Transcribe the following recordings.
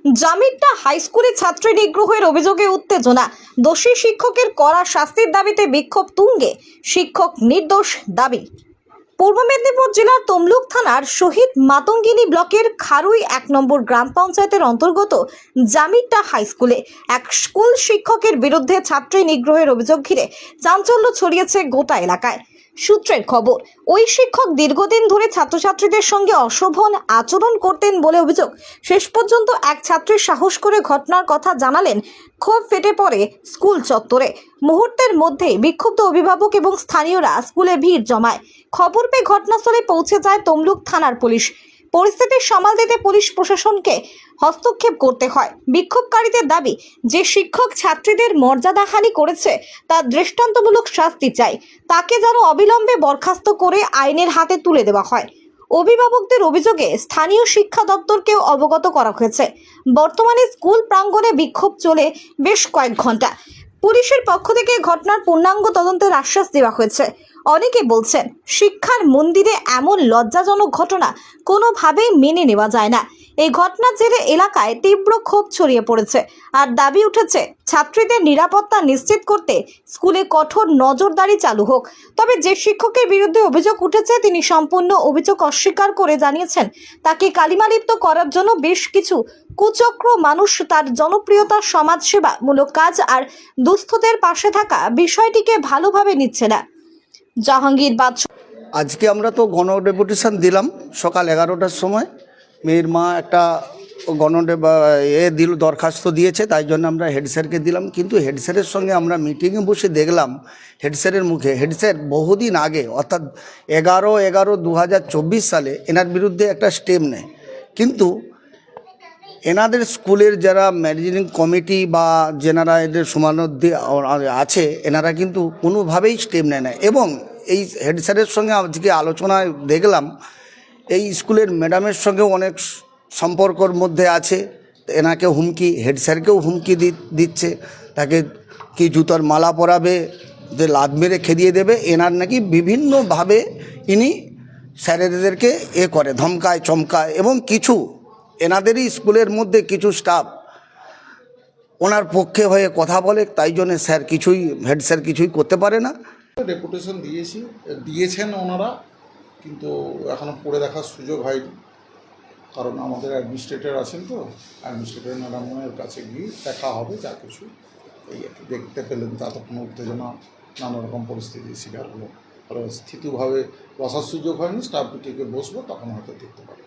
জামিরটা high স্কুলে ছাত্রী নিগ্রহের অভিযোগে উত্তেজনা, দোষী শিক্ষকের কড়া শাস্তির দাবিতে বিক্ষোভ তুঙ্গে, শিক্ষক নির্দোষ দাবি। পূর্ব মেদিনীপুর জেলার তমলুক থানার শহীদ মাতঙ্গিনী ব্লকের খারুই 1 নম্বর গ্রাম পঞ্চায়েতের অন্তর্গত জামিরটা হাই স্কুলে এক স্কুল শিক্ষকের বিরুদ্ধে ছাত্রী নিগ্রহের অভিযোগ ঘিরে চাঞ্চল্য ছড়িয়েছে গোটা এলাকায়। সূত্রের খবর, ওই শিক্ষক দীর্ঘদিন ধরে ছাত্রছাত্রীদের সঙ্গে অশোভন আচরণ করতেন বলে অভিযোগ। শেষ পর্যন্ত এক ছাত্রী সাহস করে ঘটনার কথা জানালেন। ক্ষোভ ফেটে পড়ে স্কুল চত্বরে। মুহূর্তের মধ্যেই বিক্ষুব্ধ অভিভাবক এবং স্থানীয়রা স্কুলে ভিড় জমায়। খবর পেয়ে ঘটনাস্থলে পৌঁছে যায় তমলুক থানার পুলিশ। পরিস্থিতি সামাল দিতে পুলিশ প্রশাসনকে হস্তক্ষেপ করতে হয়। বিক্ষোভকারীদের দাবি, যে শিক্ষক ছাত্রীদের মর্যাদাহানি করেছে তার দৃষ্টান্তমূলক শাস্তি চাই, তাকে যেন অবিলম্বে বরখাস্ত করে আইনের হাতে তুলে দেওয়া হয়। অভিভাবকদের অভিযোগে স্থানীয় শিক্ষা দপ্তরকেও অবগত করা হয়েছে। বর্তমানে স্কুল প্রাঙ্গণে বিক্ষোভ চলে বেশ কয়েক ঘন্টা। পুলিশের পক্ষ থেকে ঘটনার পূর্ণাঙ্গ তদন্তের আশ্বাস দেওয়া হয়েছে। অনেকে বলছেন, শিক্ষার মন্দিরে এমন লজ্জাজনক ঘটনা কোনোভাবেই মেনে নেওয়া যায় না। এই ঘটনার জেরে এলাকায় তীব্র ক্ষোভ ছড়িয়ে পড়েছে আর দাবি উঠেছে ছাত্রীদের নিরাপত্তা নিশ্চিত করতে স্কুলে কঠোর নজরদারি চালু হোক। তবে যে শিক্ষকের বিরুদ্ধে অভিযোগ উঠেছে তিনি সম্পূর্ণ অভিযোগ অস্বীকার করে জানিয়েছেন, তাকে কালিমালিপ্ত করার জন্য বেশ কিছু কুচক্র মানুষ তার জনপ্রিয়তা, সমাজসেবামূলক কাজ আর দুস্থদের পাশে থাকা বিষয়টিকে ভালোভাবে নিচ্ছে না। জাহাঙ্গীর বাদশা। আজকে আমরা তো গণডেপুটেশন দিলাম সকাল 11টার সময়। মেয়ের মা একটা দরখাস্ত দিয়েছে, তাই জন্য আমরা হেড স্যারকে দিলাম। কিন্তু হেড স্যারের সঙ্গে আমরা মিটিংয়ে বসে দেখলাম হেড স্যারের মুখে, হেড স্যার বহুদিন আগে অর্থাৎ 11/11/2024 সালে এনার বিরুদ্ধে একটা স্টেপ নেয়, কিন্তু এনাদের স্কুলের যারা ম্যানেজিং কমিটি বা যেনারা এদের সমানধ্যে আছে এনারা কিন্তু কোনোভাবেই স্টেপ নেয় না। এবং এই হেড স্যারের সঙ্গে আজকে আলোচনায় দেখলাম এই স্কুলের ম্যাডামের সঙ্গেও অনেক সম্পর্কর মধ্যে আছে। এনাকে হুমকি, হেড স্যারকেও হুমকি দিচ্ছে, তাকে কি জুতার মালা পরাবে, যে লাদ মেরে খেদিয়ে দেবে। এনার নাকি বিভিন্নভাবে ইনি স্যারেদেরকে করে ধমকায় চমকায়, এবং কিছু এনাদেরই স্কুলের মধ্যে কিছু স্টাফ ওনার পক্ষে হয়ে কথা বলে, তাই জন্য হেড স্যার কিছুই করতে পারে না। ডেপুটেশন দিয়েছেন ওনারা, কিন্তু এখনও পড়ে দেখার সুযোগ হয়নি, কারণ আমাদের অ্যাডমিনিস্ট্রেটর আছেন, তো অ্যাডমিনিস্ট্রেটর ম্যাডামের কাছে গিয়ে দেখা হবে যা কিছু। এই আর কি, দেখতে পেলেন ততক্ষণ উত্তেজনা, নানা রকম পরিস্থিতির শিকার হলো। আর স্থিতিভাবে বসার সুযোগ হয়নি, স্টাফ মিটিংয়ে বসবো তখন হয়তো দেখতে পারবো।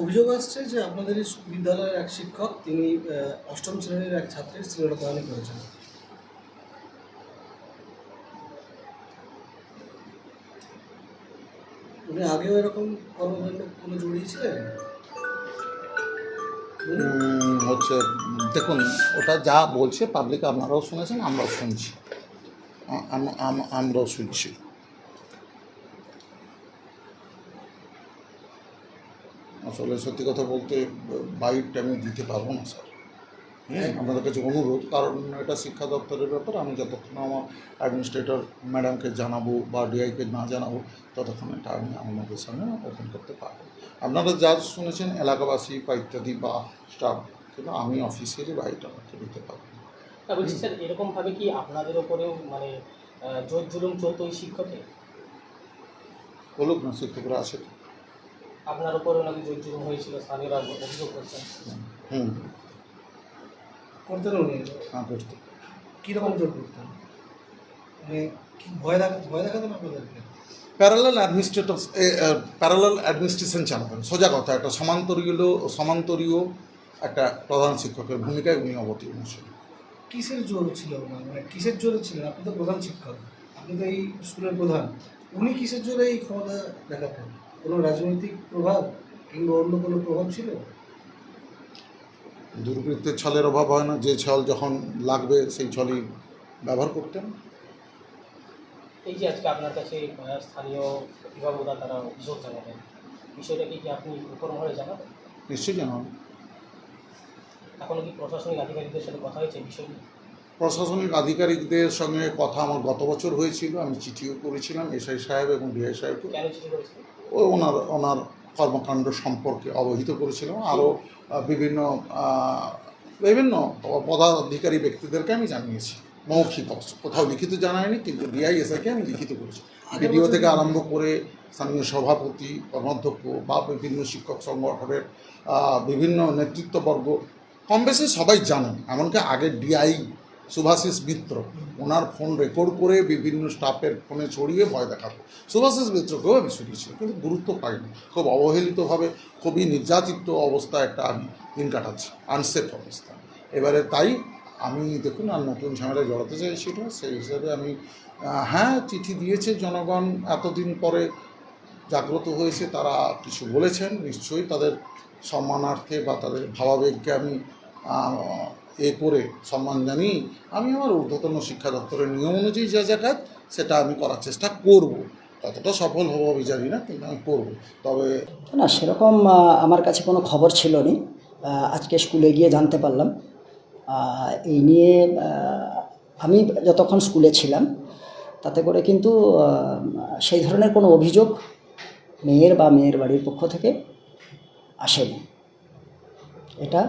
অভিযোগ আসছে যে আপনাদের এই বিদ্যালয়ের এক শিক্ষক তিনি 8ম শ্রেণীর এক ছাত্রীর শ্লীলতাহানি করেছেন। উনি আগেও এরকম কর্মকাণ্ড কোনো জড়িয়েছিলেন? দেখুন, ওটা যা বলছে পাবলিক আপনারাও শুনেছেন, আমরাও শুনছি, আমরাও শুনছি। আসলে সত্যি কথা বলতে বাইকটা আমি দিতে পারবো না স্যার, আপনাদের কাছে অনুরোধ, কারণ এটা শিক্ষা দপ্তরের ব্যাপার। আমি যতক্ষণ আমার অ্যাডমিনিস্ট্রেটর ম্যাডামকে জানাবো বা ডিআইকে না জানাবো ততক্ষণ এটা আমি আমাদের সামনে ওপেন করতে পারবো। আপনারা যা শুনেছেন এলাকাবাসী বা ইত্যাদি বা স্টাফ, কিন্তু আমি অফিসিয়ালি বাইকটা দিতে পারবো না। বলছি স্যার, এরকমভাবে কি আপনাদের ওপরেও মানে জোর জুলুম চলতো ওই শিক্ষকের? বলুক না, শিক্ষকরা আছে তো। আপনার উপরেও নাকি জোর জুলুম হয়েছিল, স্থানীয়রা অভিযোগ করছেন। করতেন উনি? হ্যাঁ, করতে। কীরকম জোর করতেন? মানে ভয় দেখাতেন আপনাদেরকে? প্যারালাল অ্যাডমিনিস্ট্রেশন চালাবেন, সোজা কথা। একটা সমান্তরীয় একটা প্রধান শিক্ষকের ভূমিকায় উনি অবতীর্ণ ছিলেন। কিসের জোর ছিল ওনার? মানে কিসের জোরে ছিলেন? আপনি তো প্রধান শিক্ষক, আপনি তো এই স্কুলের প্রধান, উনি কিসের জোরে এই ক্ষমতা দেখাতেন? কোনো রাজনৈতিক প্রভাব কিংবা অন্য কোনো প্রভাব ছিল? দুর্বৃত্তের ছলের অভাব হয় না, যে ছল যখন লাগবে সেই ছলই ব্যবহার করতেন। এই যে আজকে আপনার কাছে স্থানীয় অভিভাবকরা তারা অভিযোগ জানাবেন, বিষয়টাকে কি আপনি উপরমহলে জানাবেন? নিশ্চয়ই জানাবেন। এখনও কি প্রশাসনিক আধিকারিকদের সাথে কথা হয়েছে বিষয় নিয়ে? প্রশাসনিক আধিকারিকদের সঙ্গে কথা আমার গত বছর হয়েছিল, আমি চিঠিও করেছিলাম এসআই সাহেব এবং ডিআই সাহেবকে। কেন চিঠি করেছিলেন? ওনার কর্মকাণ্ড সম্পর্কে অবহিত করেছিলাম। আরও বিভিন্ন বিভিন্ন পদাধিকারী ব্যক্তিদেরকে আমি জানিয়েছি মৌখিক অবস্থা, কোথাও লিখিত জানায়নি, কিন্তু ডিআইএসআইকে আমি লিখিত করেছি। বিডিও থেকে আরম্ভ করে স্থানীয় সভাপতি, কর্মাধ্যক্ষ বা বিভিন্ন শিক্ষক সংগঠনের বিভিন্ন নেতৃত্ববর্গ কম বেশি সবাই জানেন। এমনকি আগের ডিআই শুভাশিস মিত্র, ওনার ফোন রেকর্ড করে বিভিন্ন স্টাফের ফোনে ছড়িয়ে ভয় দেখাতো। শুভাশিস মিত্রকেও আমি শুনিয়েছি, কিন্তু গুরুত্ব পাইনি। খুব অবহেলিতভাবে, খুবই নির্যাতিত অবস্থা একটা আমি দিন কাটাচ্ছি, আনসেফ অবস্থা। এবারে তাই আমি দেখুন আর নতুন ঝামেলায় জড়াতে চাইছি না, সেই হিসাবে আমি হ্যাঁ চিঠি দিয়েছে জনগণ, এতদিন পরে জাগ্রত হয়েছে, তারা কিছু বলেছেন, নিশ্চয়ই তাদের সম্মানার্থে বা তাদের ভাবাবেগকে আমি করে সম্মান জানিয়ে আমি আমার ঊর্ধ্বতন শিক্ষা দপ্তরের নিয়ম অনুযায়ী যা কাজ সেটা আমি করার চেষ্টা করব। কতটা সফল হবো আমি জানি না, কিন্তু আমি করব। তবে না, সেরকম আমার কাছে কোনো খবর ছিল না। আজকে স্কুলে গিয়ে জানতে পারলাম। এই নিয়ে আমি যতক্ষণ স্কুলে ছিলাম তাতে করে কিন্তু সেই ধরনের কোনো অভিযোগ মেয়ের বা মেয়ের বাড়ির পক্ষ থেকে আসেনি। এটা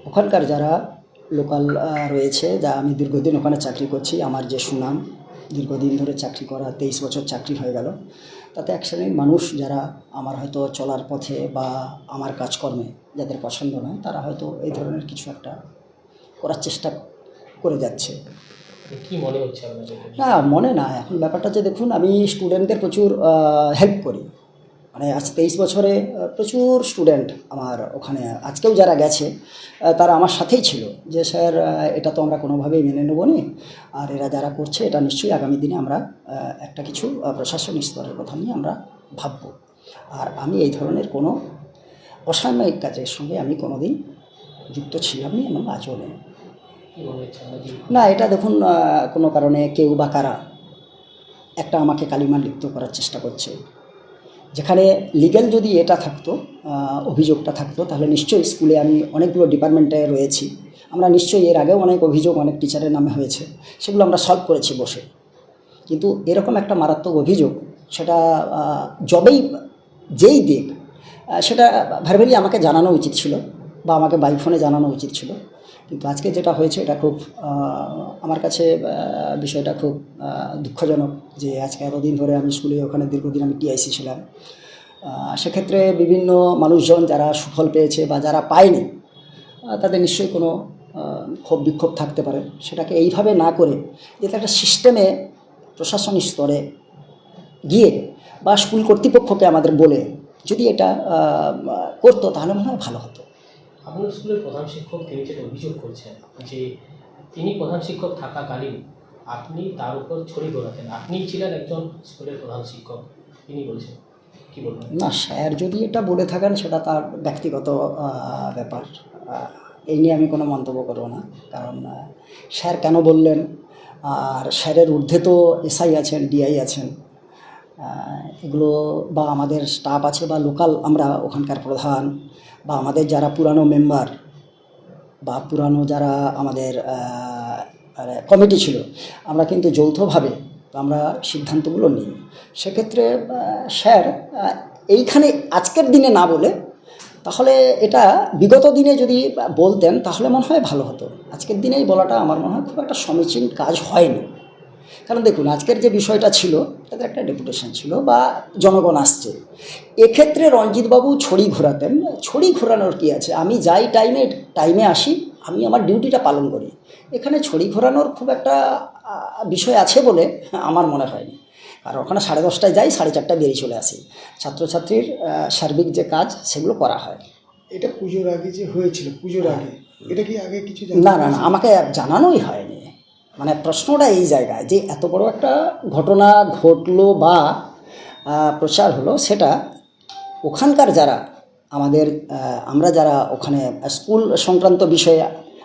ওখানকার যারা লোকাল রয়েছে, যা আমি দীর্ঘদিন ওখানে চাকরি করছি, আমার যে সুনাম, দীর্ঘদিন ধরে চাকরি করা, 23 বছর চাকরি হয়ে গেল, তাতে এক শ্রেণীর মানুষ যারা আমার হয়তো চলার পথে বা আমার কাজকর্মে যাদের পছন্দ নয়, তারা হয়তো এই ধরনের কিছু একটা করার চেষ্টা করে যাচ্ছে। কি মনে হচ্ছে আপনাদের? না, মনে না, এখন ব্যাপারটা যে দেখুন, আমি স্টুডেন্টদের প্রচুর হেল্প করি। মানে আজ 23 বছরে প্রচুর স্টুডেন্ট আমার ওখানে, আজকেও যারা গেছে তারা আমার সাথেই ছিল যে স্যার এটা তো আমরা কোনোভাবেই মেনে নেব নি, আর এরা যারা করছে এটা নিশ্চয়ই আগামী দিনে আমরা একটা কিছু প্রশাসনিক স্তরের কথা নিয়ে আমরা ভাবব। আর আমি এই ধরনের কোনো অসাময়িক কাজের সঙ্গে আমি কোনোদিন যুক্ত ছিলাম না এবং আজও নেই। কি মনে হচ্ছে আপনাদের? না, এটা দেখুন কোনো কারণে কেউ বা কারা একটা আমাকে কালিমা লিপ্ত করার চেষ্টা করছে। যেখানে লিগ্যাল যদি এটা থাকতো, অভিযোগটা থাকতো, তাহলে নিশ্চয়ই স্কুলে আমি অনেকগুলো ডিপার্টমেন্টে রয়েছি, আমরা নিশ্চয়ই এর আগেও অনেক অভিযোগ অনেক টিচারের নামে হয়েছে, সেগুলো আমরা সলভ করেছি বসে। কিন্তু এরকম একটা মারাত্মক অভিযোগ, সেটা যেই দিক, সেটা ভার্বালি আমাকে জানানো উচিত ছিল বা আমাকে বাই ফোনে জানানো উচিত ছিল। কিন্তু আজকে যেটা হয়েছে এটা খুব আমার কাছে বিষয়টা খুব দুঃখজনক যে আজকে এতদিন ধরে আমি স্কুলে, ওখানে দীর্ঘদিন আমি টিআইসি ছিলাম। সেক্ষেত্রে বিভিন্ন মানুষজন যারা সুফল পেয়েছে বা যারা পায়নি, তাদের নিশ্চয়ই কোনো ক্ষোভ বিক্ষোভ থাকতে পারে। সেটাকে এইভাবে না করে যেটা একটা সিস্টেমে প্রশাসনিক স্তরে গিয়ে বা স্কুল কর্তৃপক্ষকে আমাদের বলে যদি এটা করতো, তাহলে মনে হয় ভালো হতো। আপনার স্কুলের প্রধান শিক্ষক তিনি যেটা অভিযোগ করছেন যে তিনি প্রধান শিক্ষক থাকাকালীন আপনি তার উপর ছড়ি ঘোরাতেন, আপনিই ছিলেন একজন স্কুলের প্রধান শিক্ষক, তিনি বলছেন, কি বলবেন? না, স্যার যদি এটা বলে থাকেন সেটা তার ব্যক্তিগত ব্যাপার, এই নিয়ে আমি কোনো মন্তব্য করব না। কারণ স্যার কেন বললেন, আর স্যারের ঊর্ধ্বে তো এসআই আছেন, ডিআই আছেন, এগুলো বা আমাদের স্টাফ আছে বা লোকাল আমরা ওখানকার প্রধান বা আমাদের যারা পুরানো মেম্বার বা পুরানো যারা আমাদের কমিটি ছিল, আমরা কিন্তু যৌথভাবে আমরা সিদ্ধান্তগুলো নিই। সেক্ষেত্রে স্যার এইখানে আজকের দিনে না বলে, তাহলে এটা বিগত দিনে যদি বলতেন তাহলে মনে হয় ভালো হতো। আজকের দিনেই বলাটা আমার মনে হয় খুব একটা সমীচীন কাজ হয়নি। কারণ দেখুন, আজকের যে বিষয়টা ছিল তাদের একটা ডেপুটেশন ছিল বা জনগণ আসছে, এক্ষেত্রে রঞ্জিতবাবু ছড়ি ঘোরাতেন। ছড়ি ঘোরানোর কী আছে, আমি যাই টাইমে আসি, আমি আমার ডিউটিটা পালন করি। এখানে ছড়ি ঘোরানোর খুব একটা বিষয় আছে বলে আমার মনে হয়নি। আর ওখানে 10:30টায় যাই, 4:30টায় বেরিয়ে চলে আসি। ছাত্রছাত্রীর সার্বিক যে কাজ সেগুলো করা হয়। এটা পুজোর আগে যে হয়েছিল, পুজোর আগে এটা কি আগে কিছু না, আমাকে জানানোই হয়নি। মানে প্রশ্নটা এই জায়গায় যে এত বড় একটা ঘটনা ঘটলো বা প্রচার হলো, সেটা ওখানকার যারা আমরা যারা ওখানে স্কুল সংক্রান্ত বিষয়ে,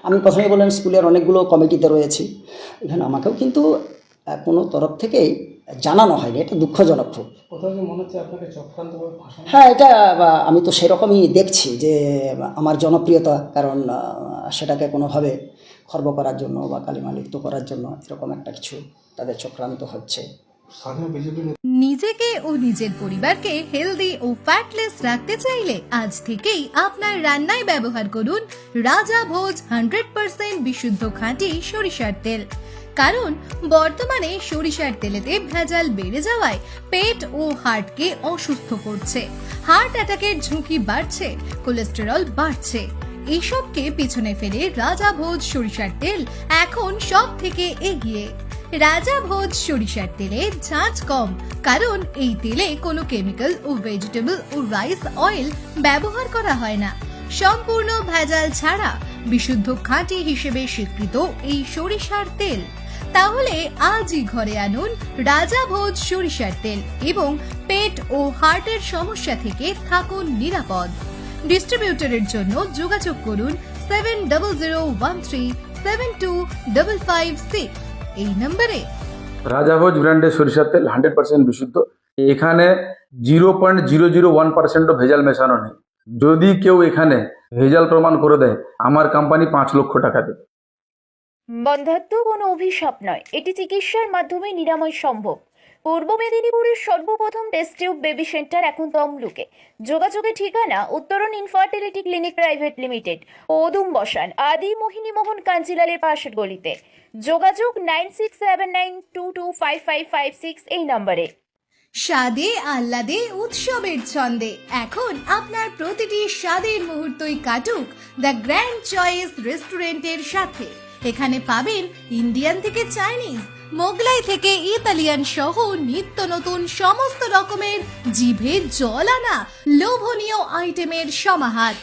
আমি প্রথমে বললেন স্কুলের অনেকগুলো কমিটিতে রয়েছি, এখানে আমাকেও কিন্তু কোনো তরফ থেকেই জানানো হয়নি। এটা দুঃখজনক খুব। কোথাও কি মনে হচ্ছে আপনাকে চক্রান্তভাবে ফাঁসানো? হ্যাঁ, এটা আমি তো সেরকমই দেখছি যে আমার জনপ্রিয়তা, কারণ সেটাকে কোনোভাবে খর্ব করার জন্য বা কালিমা লিপ্ত করার জন্য এরকম একটা কিছু তাদের চক্রান্ত হচ্ছে। স্থানীয় বিজেপি নিজেকে ও নিজের পরিবারকে হেলদি ও ফ্যাটলেস রাখতে চাইলে আজ থেকেই আপনার রান্নায় ব্যবহার করুন রাজা ভোজ 100% বিশুদ্ধ খাঁটি সরিষার তেল। কারণ বর্তমানে সরিষার তেলেতে ভেজাল বেড়ে যাওয়ায় পেট ও হার্টকে অসুস্থ করছে, হার্ট অ্যাটাকের ঝুঁকি বাড়ছে, কোলেস্টেরল বাড়ছে। এইসবকে পিছনে ফেলে রাজা ভোজ সরিষার তেল এখন সব থেকে এগিয়ে। রাজা ভোজ সরিষার তেলে ঝাঁঝ কম, কারণ এই তেলে কোনো কেমিক্যাল ও ভেজিটেবল ও রাইস অয়েল ব্যবহার করা হয় না। সম্পূর্ণ ভেজাল ছাড়া বিশুদ্ধ খাঁটি হিসেবে স্বীকৃত এই সরিষার তেল। তাহলে আজই ঘরে আনুন রাজা ভোজ সরিষার তেল এবং পেট ও হার্টের সমস্যা থেকে থাকুন নিরাপদ। ডিস্ট্রিবিউটরের জন্য যোগাযোগ করুন 7013725556 এই নম্বরে। রাজাভোজ ব্র্যান্ডের সরিষার তেল 100% বিশুদ্ধ। এখানে 0.001% ভেজাল মেশানো নেই। যদি কেউ এখানে ভেজাল প্রমাণ করে দেয়, আমার কোম্পানি 5 লক্ষ টাকা দেবে। বন্ধ্যাত্ব কোনো অভিশাপ নয়, এটি চিকিৎসার মাধ্যমে নিরাময় সম্ভব। পূর্ব মেদিনীপুরের সর্বপ্রথম টেস্ট টিউব বেবি সেন্টার এখন তমলুকে। যোগাযোগের ঠিকানা উত্তরণ ইনফার্টিলিটি ক্লিনিক প্রাইভেট লিমিটেড, ওদুম বসান, আদি মোহিনী মোহন কাঞ্জিলালের পাশের গলিতে। যোগাযোগ 9679225556 এই নম্বরে। স্বাদে আহ্লাদে উৎসবের ছন্দে এখন আপনার প্রতিটি স্বাদের মুহূর্তই কাটুক দ্য গ্র্যান্ড চয়েস রেস্টুরেন্টের সাথে। এখানে পাবেন ইন্ডিয়ান থেকে চাইনিজ, মোগলাই থেকে ইতালিয়ান সহ নিত্য নতুন সমস্ত রকমের জিভে জল আনা লোভনীয় আইটেমের সমাহার।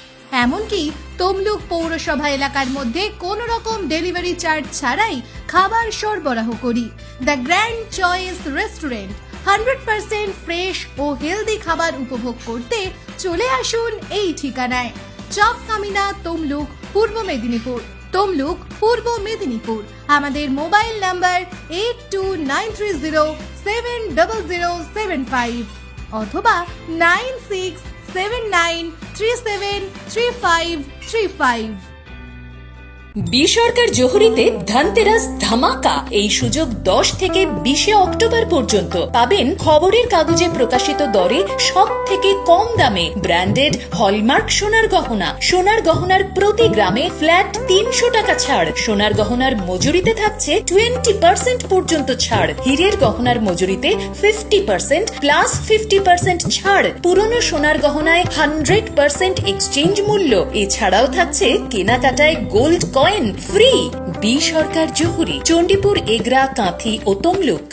এমনকি তমলুক পৌরসভা এলাকার মধ্যে কোনো রকম ডেলিভারি চার্জ ছাড়াই খাবার সরবরাহ করি। The grand choice restaurant 100% fresh ও হেলদি খাবার উপভোগ করতে চলে আসুন এই ঠিকানায়। চক কামিনা, তমলুক, পূর্ব মেদিনীপুর। তমলুক, পূর্ব মেদিনীপুর। আমাদের মোবাইল নাম্বার 8293070075 অথবা 9679373535। বি সরকার জহুরিতে ধনতেরাস ধামাকা। এই সুযোগ 10 থেকে 20 অক্টোবর পর্যন্ত পাবেন খবরের কাগজে প্রকাশিত দরে সব থেকে কম দামে ব্র্যান্ডেড হলমার্ক সোনার গহনা। সোনার গহনার প্রতি গ্রামে ফ্ল্যাট 300 টাকা ছাড়। সোনার গহনার মজুরিতে থাকছে 20% পর্যন্ত ছাড়। হীরের গহনার মজুরিতে 50% প্লাস 50% ছাড়। পুরনো সোনার গহনায় 100% এক্সচেঞ্জ মূল্য। এছাড়াও থাকছে কেনাকাটায় গোল্ড কয়েন ফ্রি। বি সরকার জহুরি, চণ্ডীপুর, এগরা, কাঁথি ও তমলুক।